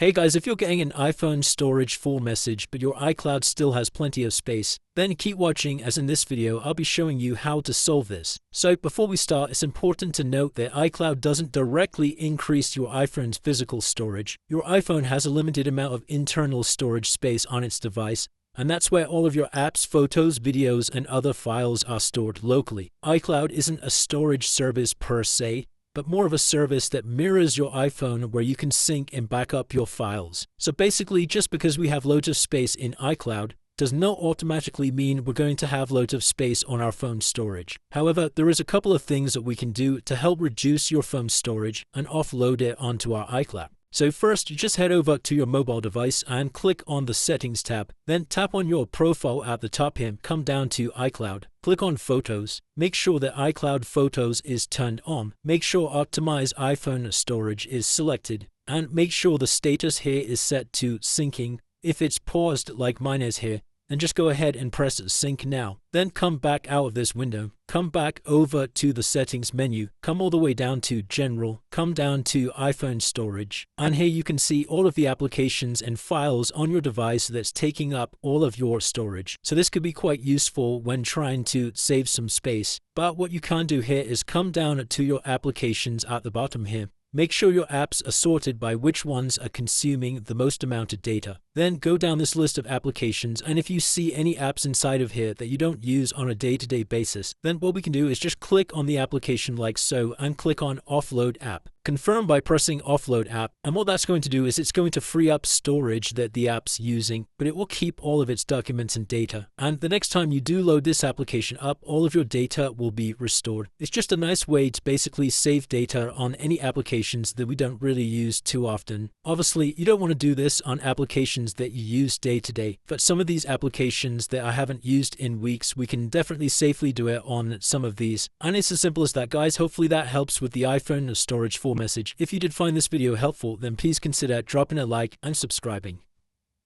Hey guys, if you're getting an iPhone storage full message but your iCloud still has plenty of space, then keep watching as in this video I'll be showing you how to solve this. So before we start, it's important to note that iCloud doesn't directly increase your iPhone's physical storage. Your iPhone has a limited amount of internal storage space on its device, and that's where all of your apps, photos, videos, and other files are stored locally. iCloud isn't a storage service per se, but more of a service that mirrors your iPhone where you can sync and back up your files. So basically, just because we have loads of space in iCloud does not automatically mean we're going to have loads of space on our phone storage. However, there is a couple of things that we can do to help reduce your phone storage and offload it onto our iCloud. So first, you just head over to your mobile device and click on the Settings tab. Then tap on your profile at the top here, come down to iCloud. Click on Photos. Make sure that iCloud Photos is turned on. Make sure Optimize iPhone Storage is selected. And make sure the status here is set to syncing. If it's paused like mine is here, then just go ahead and press Sync Now. Then come back out of this window. Come back over to the Settings menu. Come all the way down to General. Come down to iPhone Storage. And here you can see all of the applications and files on your device that's taking up all of your storage. So this could be quite useful when trying to save some space. But what you can do here is come down to your applications at the bottom here. Make sure your apps are sorted by which ones are consuming the most amount of data. Then go down this list of applications, and if you see any apps inside of here that you don't use on a day-to-day basis, then what we can do is just click on the application like so and click on Offload App. Confirm by pressing Offload App, and what that's going to do is it's going to free up storage that the app's using, but it will keep all of its documents and data. And the next time you do load this application up, all of your data will be restored. It's just a nice way to basically save data on any applications that we don't really use too often. Obviously, you don't want to do this on applications that you use day to day, but some of these applications that I haven't used in weeks, we can definitely safely do it on some of these. And it's as simple as that, guys. Hopefully that helps with the iPhone storage full message. If you did find this video helpful, then please consider dropping a like and subscribing.